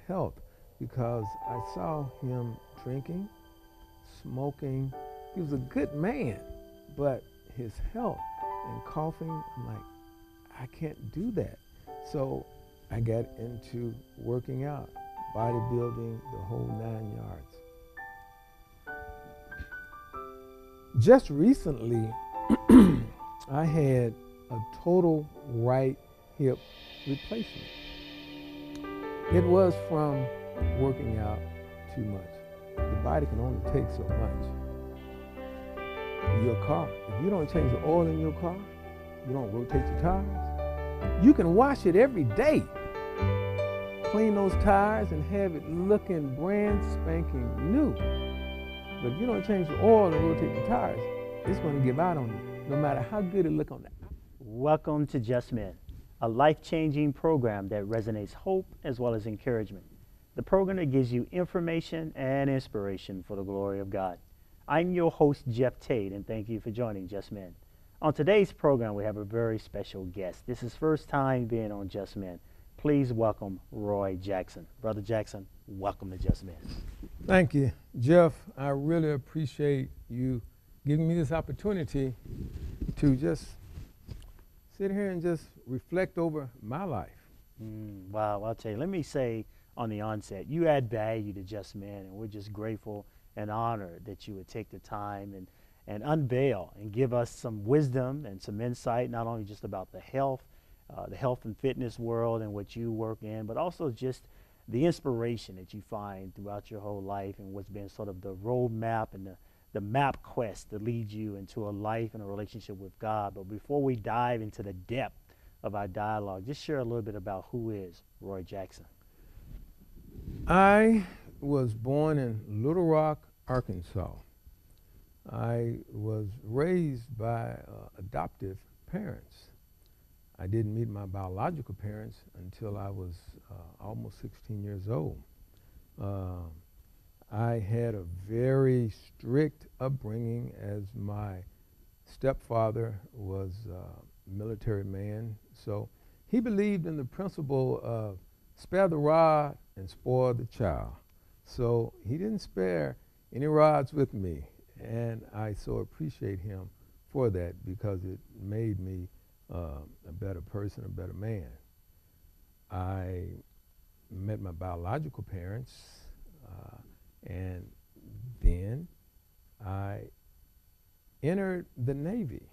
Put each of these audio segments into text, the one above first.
health because I saw him drinking, smoking. He was a good man, but his health and coughing, I'm like, I can't do that. So I got into working out, bodybuilding, the whole 9 yards. Just recently, I had a total right hip replacement. It was from working out too much. The body can only take so much. Your car, if you don't change the oil in your car, you don't rotate your tires, you can wash it every day. Clean those tires and have it looking brand spanking new. But if you don't change the oil and rotate the tires, it's going to give out on you, no matter how good it look on that. Welcome to Just Men, a life-changing program that resonates hope as well as encouragement. The program that gives you information and inspiration for the glory of God. I'm your host, Jeff Tate, and thank you for joining Just Men. On today's program, we have a very special guest. This is his first time being on Just Men. Please welcome Roy Jackson. Brother Jackson, welcome to Just Men. Thank you, Jeff. I really appreciate you giving me this opportunity to just sit here and just reflect over my life. Wow, I'll tell you, let me say on the onset, you add value to Just Men, and we're just grateful and honored that you would take the time and unveil and give us some wisdom and some insight, not only just about the health and fitness world and what you work in, but also just the inspiration that you find throughout your whole life and what's been sort of the roadmap and the map quest that leads you into a life and a relationship with God. But before we dive into the depth of our dialogue, just share a little bit about who is Roy Jackson. I was born in Little Rock, Arkansas. I was raised by adoptive parents. I didn't meet my biological parents until I was almost 16 years old. I had a very strict upbringing as my stepfather was a military man. So he believed in the principle of spare the rod and spoil the child. So he didn't spare any rods with me. And I so appreciate him for that because it made me a better person, a better man. I met my biological parents, and then I entered the Navy,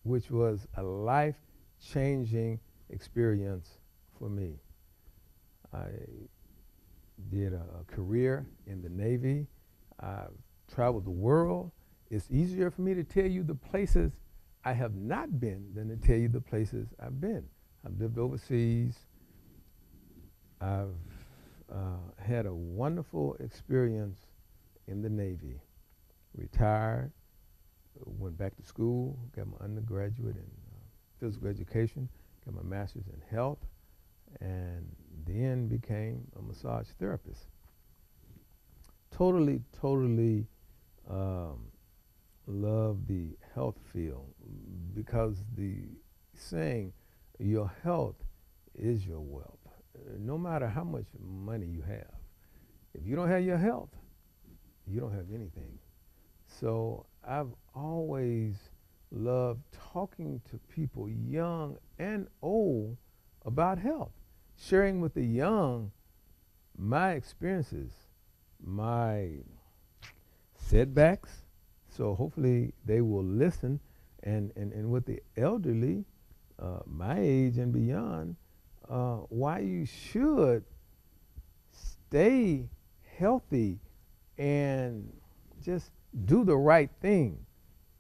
which was a life-changing experience for me. I did a career in the Navy. I've traveled the world. It's easier for me to tell you the places I have not been than to tell you the places I've been. I've lived overseas. I've had a wonderful experience in the Navy. Retired, went back to school, got my undergraduate in physical education, got my master's in health, and then became a massage therapist. Totally love the health field because the saying, your health is your wealth. No matter how much money you have, if you don't have your health, you don't have anything. So I've always loved talking to people, young and old, about health, sharing with the young my experiences, my setbacks. So hopefully they will listen, and with the elderly, my age and beyond, why you should stay healthy and just do the right thing.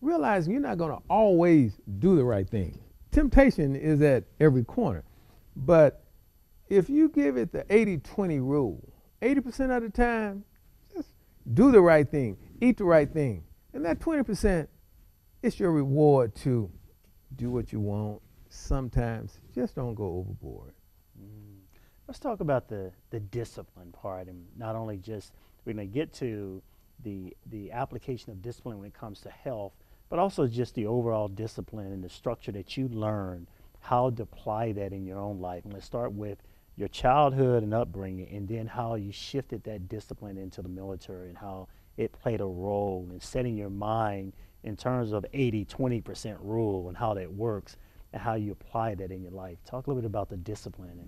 Realizing you're not going to always do the right thing. Temptation is at every corner. But if you give it the 80-20 rule, 80% of the time, just do the right thing, eat the right thing. And that 20%, it's your reward to do what you want. Sometimes just don't go overboard. Let's talk about the discipline part, and not only just, we're going to get to the application of discipline when it comes to health, but also just the overall discipline and the structure that you learn, how to apply that in your own life. And let's start with your childhood and upbringing, and then how you shifted that discipline into the military and how it played a role in setting your mind in terms of 80-20% rule and how that works and how you apply that in your life. Talk a little bit about the discipline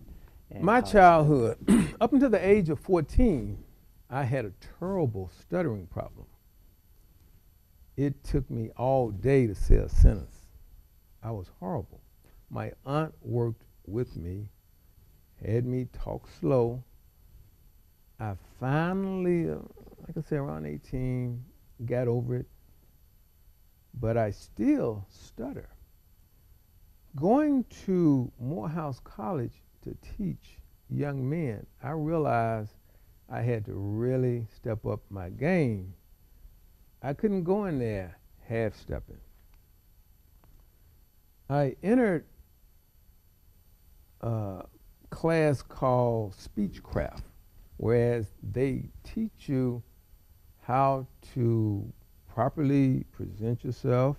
and My how it's built. childhood, up until the age of 14, I had a terrible stuttering problem. It took me all day to say a sentence. I was horrible. My aunt worked with me, had me talk slow. I finally, like I said, around 18, got over it, but I still stutter. Going to Morehouse College to teach young men, I realized I had to really step up my game. I couldn't go in there half-stepping. I entered a class called Speechcraft, whereas they teach you how to properly present yourself.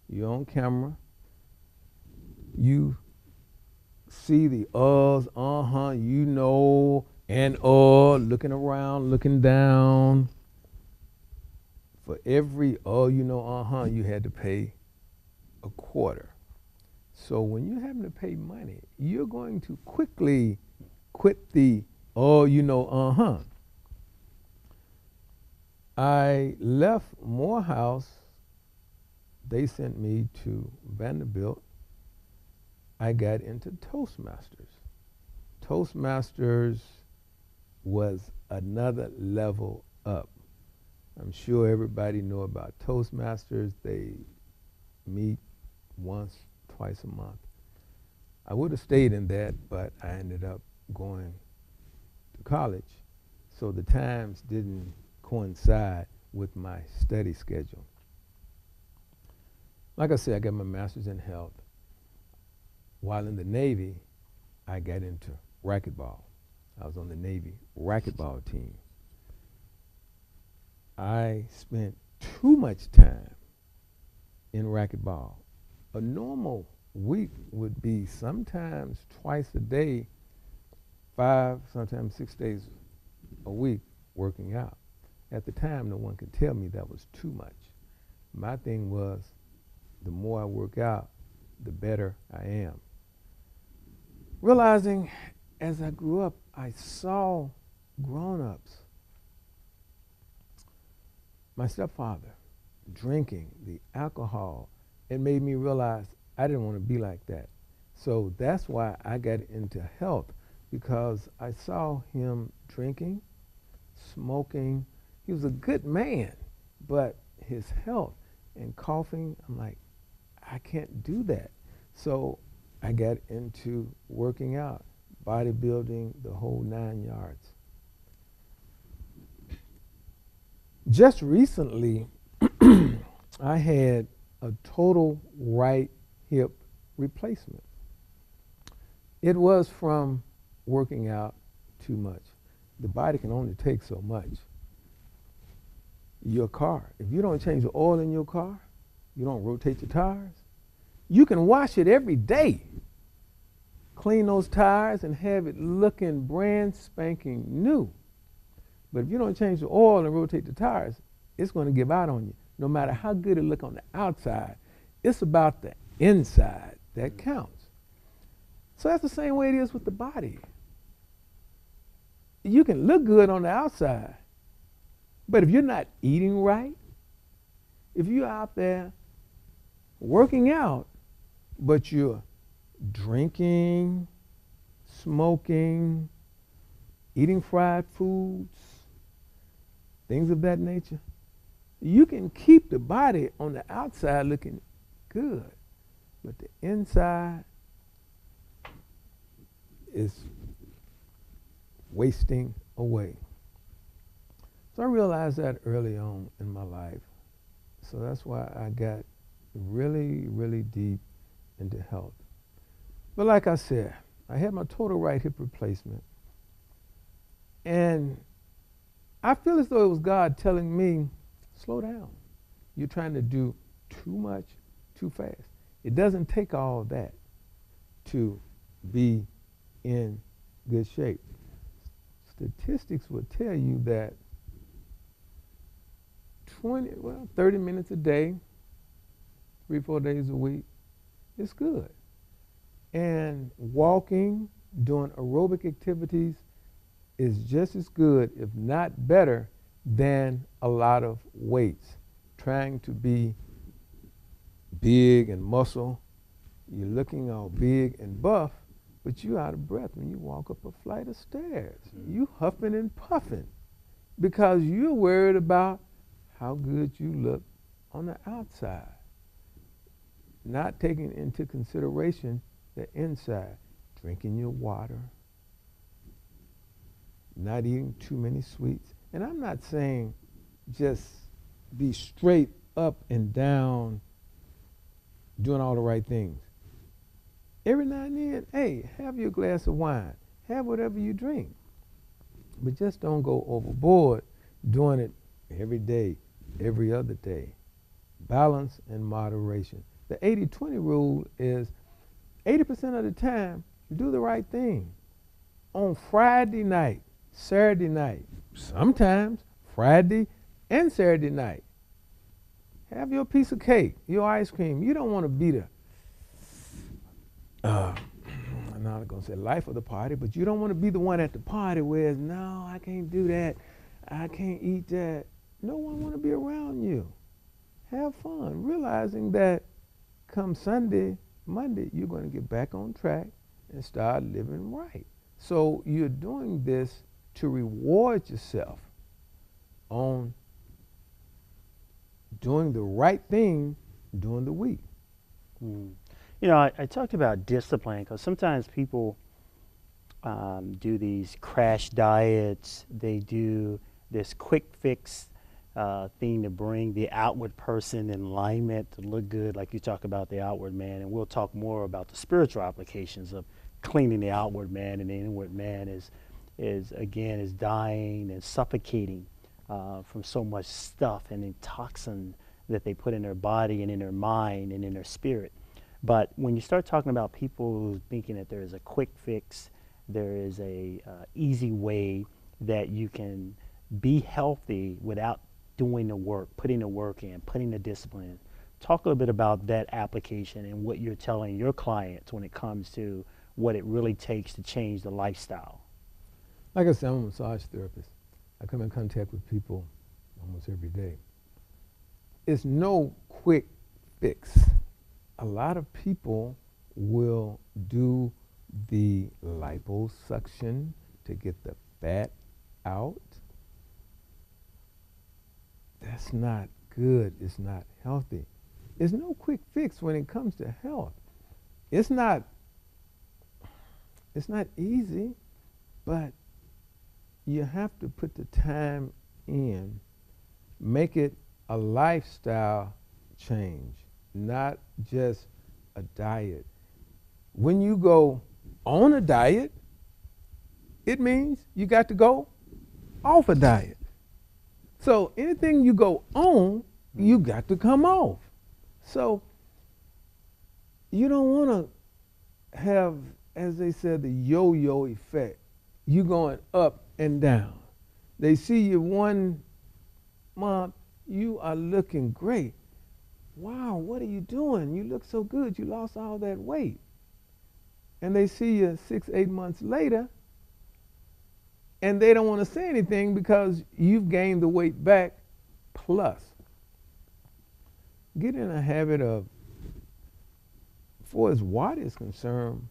You're on camera. You see the uhs, you know, and looking around, looking down. For every you know, you had to pay a quarter. So when you're having to pay money, you're going to quickly quit the you know, I left Morehouse. They sent me to Vanderbilt. I got into Toastmasters. Toastmasters was another level up. I'm sure everybody know about Toastmasters. They meet once, twice a month. I would have stayed in that, but I ended up going to college, so the times didn't coincide with my study schedule. Like I said, I got my master's in health. While in the Navy, I got into racquetball. I was on the Navy racquetball team. I spent too much time in racquetball. A normal week would be sometimes twice a day, 5, sometimes 6 days a week working out. At the time, no one could tell me that was too much. My thing was, the more I work out, the better I am. Realizing as I grew up, I saw grown-ups, my stepfather, drinking the alcohol. It made me realize I didn't want to be like that. So that's why I got into health, because I saw him drinking, smoking. He was a good man, but his health and coughing, I'm like, I can't do that. So I got into working out, bodybuilding, the whole 9 yards. Just recently, I had a total right hip replacement. It was from working out too much. The body can only take so much. Your car, if you don't change the oil in your car, you don't rotate your tires, you can wash it every day, clean those tires and have it looking brand spanking new. But if you don't change the oil and rotate the tires, it's going to give out on you. No matter how good it look on the outside, it's about the inside that counts. So that's the same way it is with the body. You can look good on the outside, but if you're not eating right, if you're out there working out, but you're drinking, smoking, eating fried foods, things of that nature, you can keep the body on the outside looking good, but the inside is wasting away. So I realized that early on in my life. So that's why I got really, really deep into health. But like I said, I had my total right hip replacement. And I feel as though it was God telling me, slow down. You're trying to do too much, too fast. It doesn't take all that to be in good shape. Statistics will tell you that 30 minutes a day, 3-4 days a week, is good. And walking, doing aerobic activities is just as good, if not better, than a lot of weights. Trying to be big and muscle, you're looking all big and buff, but you out of breath when you walk up a flight of stairs. You huffing and puffing because you're worried about how good you look on the outside, not taking into consideration the inside. Drinking your water, not eating too many sweets. And I'm not saying just be straight up and down doing all the right things. Every now and then, hey, have your glass of wine. Have whatever you drink. But just don't go overboard doing it every day, every other day. Balance and moderation. The 80-20 rule is 80% of the time, do the right thing. On Friday night, Saturday night, sometimes Friday and Saturday night, have your piece of cake, your ice cream. You don't want to be I'm not going to say life of the party, but you don't want to be the one at the party where, no, I can't do that. I can't eat that. No one want to be around you. Have fun, realizing that come Sunday, Monday, you're going to get back on track and start living right. So you're doing this to reward yourself on doing the right thing during the week. You know, I talked about discipline because sometimes people do these crash diets. They do this quick fix thing to bring the outward person in alignment to look good, like you talk about the outward man. And we'll talk more about the spiritual applications of cleaning the outward man, and the inward man is dying and suffocating from so much stuff and the toxin that they put in their body and in their mind and in their spirit. But when you start talking about people thinking that there is a quick fix, there is a easy way that you can be healthy without doing the work, putting the work in, putting the discipline in. Talk a little bit about that application and what you're telling your clients when it comes to what it really takes to change the lifestyle. Like I said, I'm a massage therapist. I come in contact with people almost every day. It's no quick fix. A lot of people will do the liposuction to get the fat out. That's not good. It's not healthy. There's no quick fix when it comes to health. It's not easy, but you have to put the time in, make it a lifestyle change, not just a diet. When you go on a diet, it means you got to go off a diet. So anything you go on, you got to come off. So you don't want to have, as they said, the yo-yo effect. You going up and down. They see you 1 month, you are looking great. Wow, what are you doing? You look so good. You lost all that weight. And they see you 6-8 months later, and they don't want to say anything because you've gained the weight back plus. Get in a habit of, as far as water is concerned,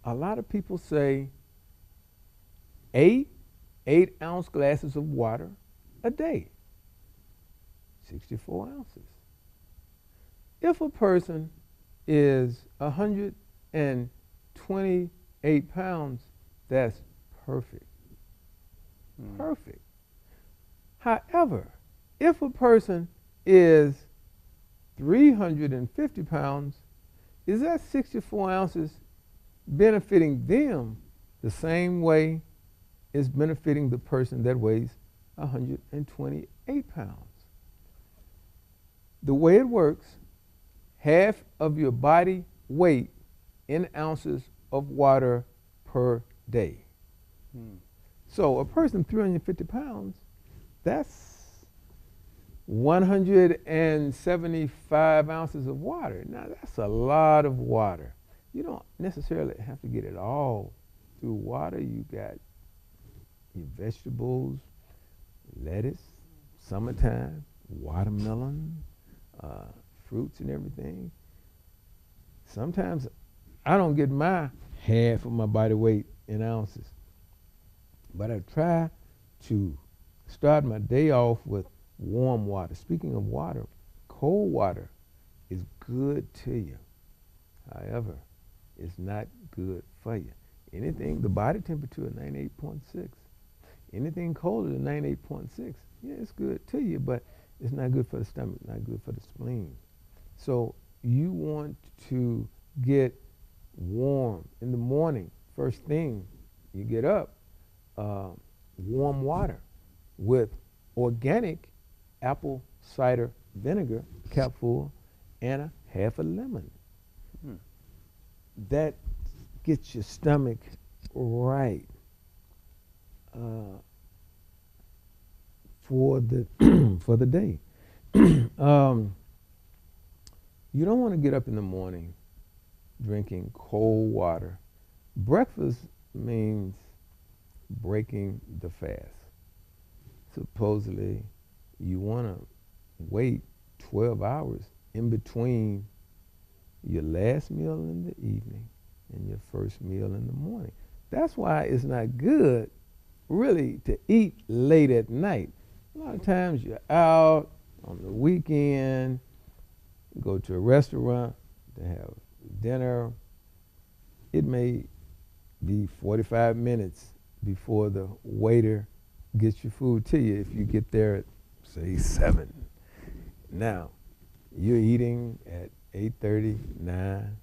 a lot of people say 8-ounce glasses of water a day, 64 ounces. If a person is 128 pounds, that's perfect. Perfect. However, if a person is 350 pounds, is that 64 ounces benefiting them the same way it's benefiting the person that weighs 128 pounds? The way it works, half of your body weight in ounces of water per day. Mm. So a person 350 pounds, that's 175 ounces of water. Now, that's a lot of water. You don't necessarily have to get it all through water. You got your vegetables, lettuce, summertime, watermelon, fruits and everything. Sometimes I don't get my half of my body weight in ounces, but I try to start my day off with warm water. Speaking of water, cold water is good to you. However, it's not good for you. Anything, the body temperature is 98.6. Anything colder than 98.6, yeah, it's good to you, but it's not good for the stomach, not good for the spleen. So you want to get warm in the morning. First thing you get up, warm water with organic apple cider vinegar, cap full, and a half a lemon. Mm. That gets your stomach right for the for the day. You don't want to get up in the morning drinking cold water. Breakfast means breaking the fast. Supposedly, you want to wait 12 hours in between your last meal in the evening and your first meal in the morning. That's why it's not good, really, to eat late at night. A lot of times you're out on the weekend, go to a restaurant to have dinner. It may be 45 minutes before the waiter gets your food to you if you get there at, say, 7. Now, you're eating at 8:30, 9.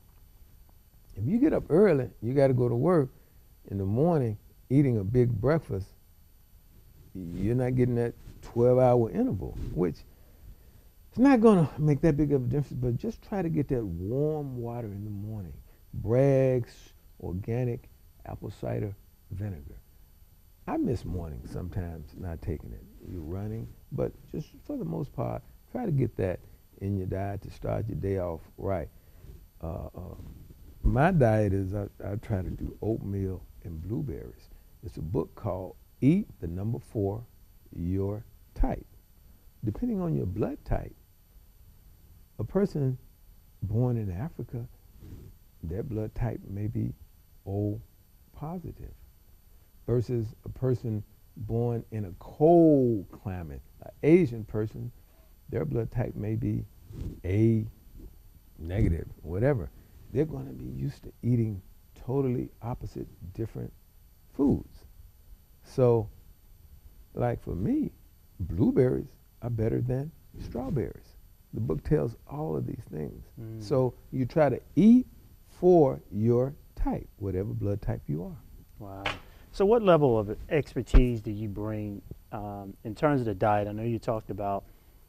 If you get up early, you got to go to work in the morning eating a big breakfast, you're not getting that 12-hour interval, which it's not going to make that big of a difference, but just try to get that warm water in the morning. Bragg's organic apple cider vinegar. I miss mornings sometimes not taking it. You're running, but just for the most part, try to get that in your diet to start your day off right. My diet is I try to do oatmeal and blueberries. It's a book called Eat the Number 4 Your Type. Depending on your blood type, a person born in Africa, their blood type may be O positive, versus a person born in a cold climate, an Asian person, their blood type may be A negative, whatever. They're going to be used to eating totally opposite, different foods. So, like for me, blueberries are better than strawberries. The book tells all of these things. Mm. So you try to eat for your type, whatever blood type you are. Wow. So what level of expertise do you bring in terms of the diet? I know you talked about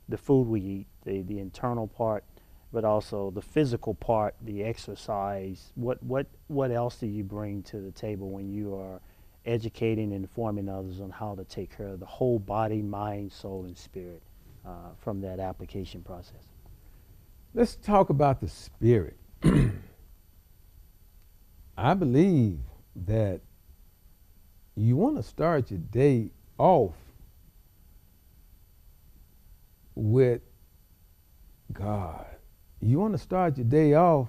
the food we eat, the internal part, but also the physical part, the exercise. What else do you bring to the table when you are educating and informing others on how to take care of the whole body, mind, soul, and spirit from that application process? Let's talk about the spirit. I believe that you want to start your day off with God. You want to start your day off.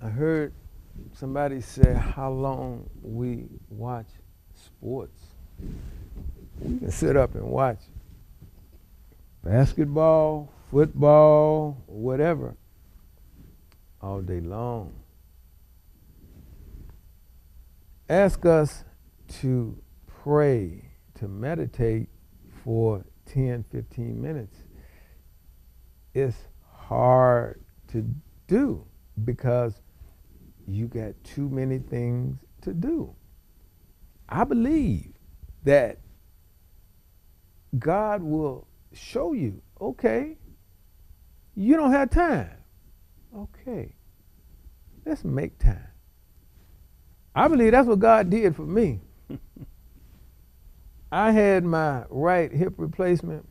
I heard somebody say how long we watch sports. We can sit up and watch basketball, football, whatever, all day long. Ask us to pray, to meditate for 10, 15 minutes. It's hard to do because you got too many things to do. I believe that God will show you, okay, you don't have time. Okay, let's make time. I believe that's what God did for me. I had my right hip replacement.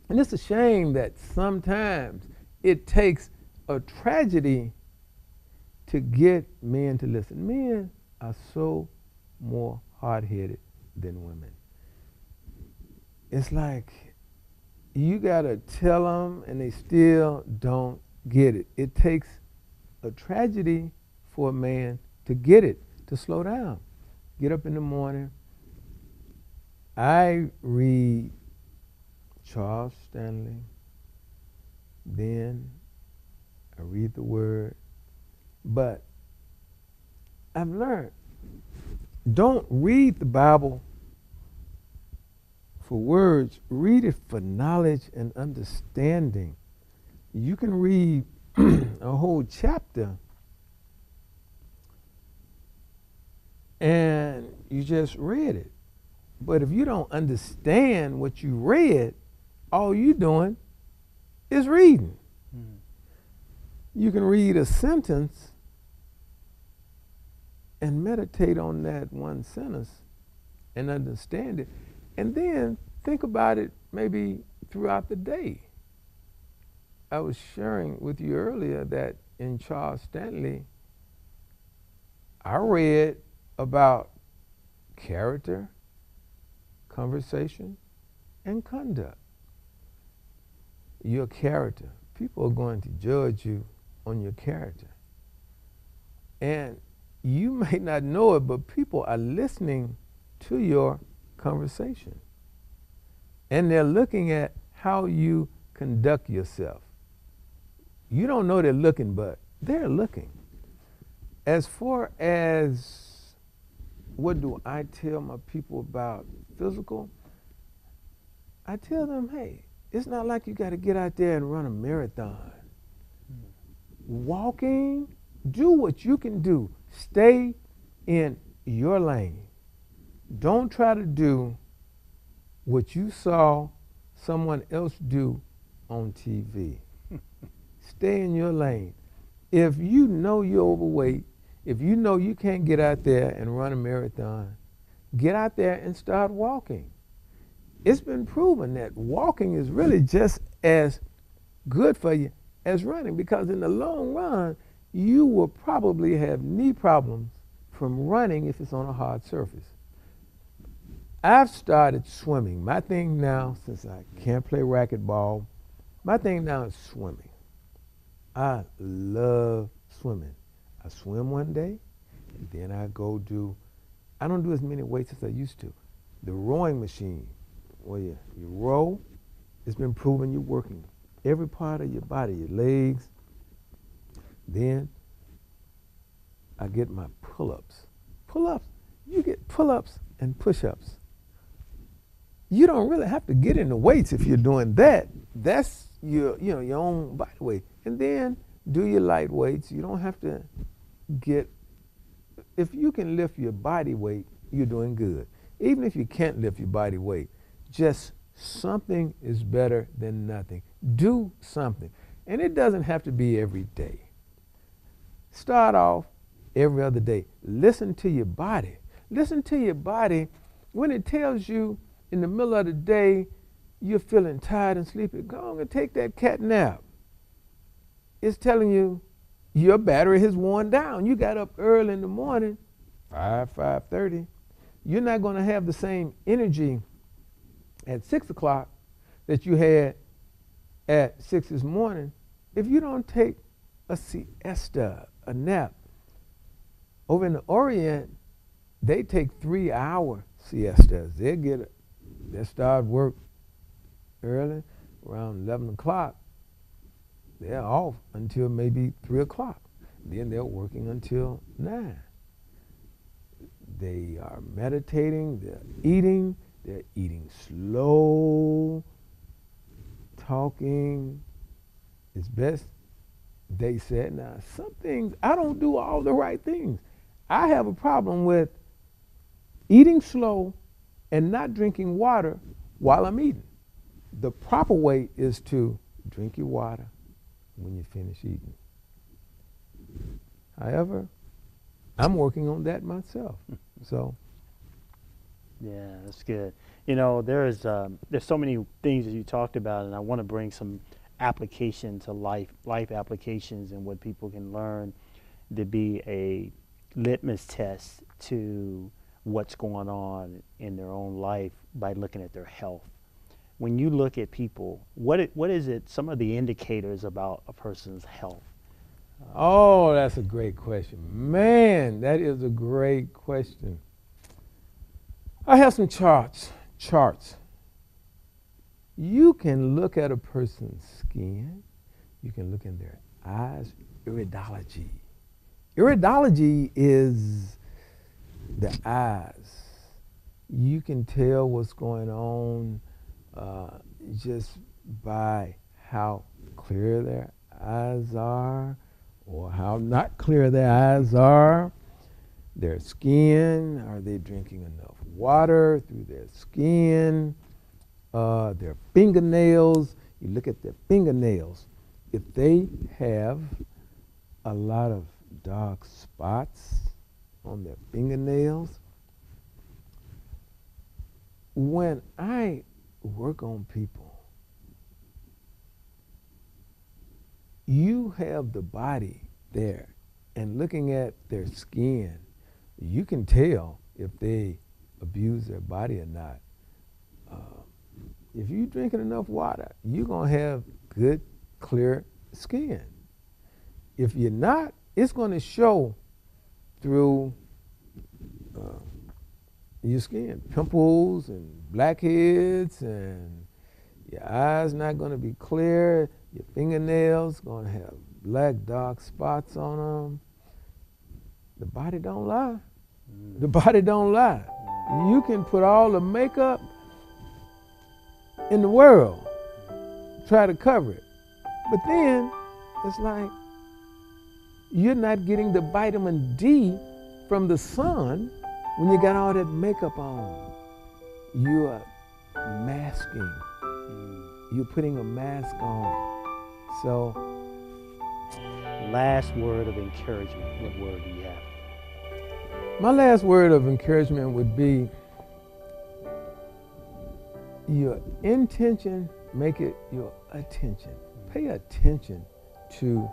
And it's a shame that sometimes it takes a tragedy to get men to listen. Men are so more hard-headed than women. It's like you got to tell them and they still don't get it. It takes a tragedy for a man to get it, to slow down. Get up in the morning. I read Charles Stanley, then I read the Word, but I've learned, don't read the Bible for words, read it for knowledge and understanding. You can read a whole chapter and you just read it. But if you don't understand what you read, all you're doing is reading. You can read a sentence and meditate on that one sentence and understand it, and then think about it maybe throughout the day. I was sharing with you earlier that in Charles Stanley, I read about character, conversation, and conduct. Your character. People are going to judge you on your character. And you may not know it, but people are listening to your conversation. And they're looking at how you conduct yourself. You don't know they're looking, but they're looking. As far as what do I tell my people about physical, I tell them, hey, it's not like you got to get out there and run a marathon. Walking, do what you can do. Stay in your lane. Don't try to do what you saw someone else do on TV. Stay in your lane. If you know you're overweight, if you know you can't get out there and run a marathon, get out there and start walking. It's been proven that walking is really just as good for you as running, because in the long run, you will probably have knee problems from running if it's on a hard surface. I've started swimming. My thing now, since I can't play racquetball, my thing now is swimming. I love swimming. I swim one day, and then I don't do as many weights as I used to. The rowing machine, where you row, it's been proven you're working every part of your body, your legs. Then I get my pull-ups. Pull-ups, you get pull-ups and push-ups. You don't really have to get into weights if you're doing that. That's your own body weight. And then do your light weights. You don't have to if you can lift your body weight, you're doing good. Even if you can't lift your body weight, just something is better than nothing. Do something. And it doesn't have to be every day. Start off every other day. Listen to your body. Listen to your body when it tells you in the middle of the day you're feeling tired and sleepy. Go on and take that cat nap. It's telling you your battery has worn down. You got up early in the morning, 5:30. You're not going to have the same energy at 6 o'clock that you had at 6 this morning if you don't take a siesta, a nap. Over in the Orient, they take 3-hour siestas. They start work early, around 11 o'clock. They're off until maybe 3 o'clock. Then they're working until 9. They are meditating, they're eating slow, talking. It's best, they said. Now, some things, I don't do all the right things. I have a problem with eating slow and not drinking water while I'm eating. The proper way is to drink your water when you finish eating. However, I'm working on that myself. So, Yeah, that's good. You know, there's so many things that you talked about, and I want to bring some application to life applications, and what people can learn to be a litmus test to what's going on in their own life by looking at their health. When you look at people, what is it? Some of the indicators about a person's health. oh, that's a great question. Man, that is a great question. I have some charts. You can look at a person's skin. You can look in their eyes. Iridology. Iridology is the eyes. You can tell what's going on just by how clear their eyes are or how not clear their eyes are. Their skin, are they drinking enough water through their skin? Their fingernails, you look at their fingernails. If they have a lot of dark spots on their fingernails, when I work on people, you have the body there, and looking at their skin, you can tell if they abuse their body or not. If you're drinking enough water, you're going to have good, clear skin. If you're not, it's going to show through your skin. Pimples and blackheads, and your eyes not going to be clear. Your fingernails going to have black, dark spots on them. The body don't lie. The body don't lie. You can put all the makeup in the world, try to cover it. But then it's like you're not getting the vitamin D from the sun when you got all that makeup on. You are masking. You're putting a mask on. So, Last word of encouragement. What word do you have? my last word of encouragement would be your intention, make it your attention. Pay attention to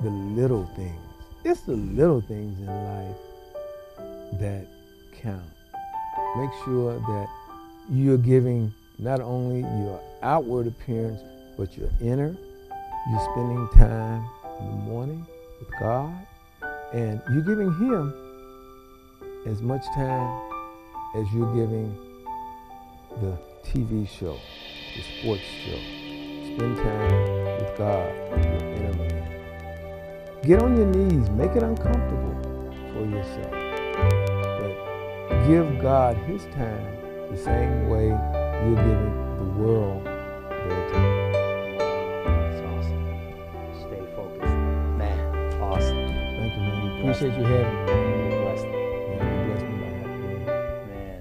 the little things. It's the little things in life that count. Make sure that you're giving not only your outward appearance, but your inner. You're spending time in the morning with God, and you're giving Him as much time as you're giving the TV show, the sports show. Spend time with God, your inner man. Get on your knees, make it uncomfortable for yourself, but give God His time the same way you're giving the world their time. That's awesome. Stay focused. Man, awesome. Thank you, man. Appreciate you having me.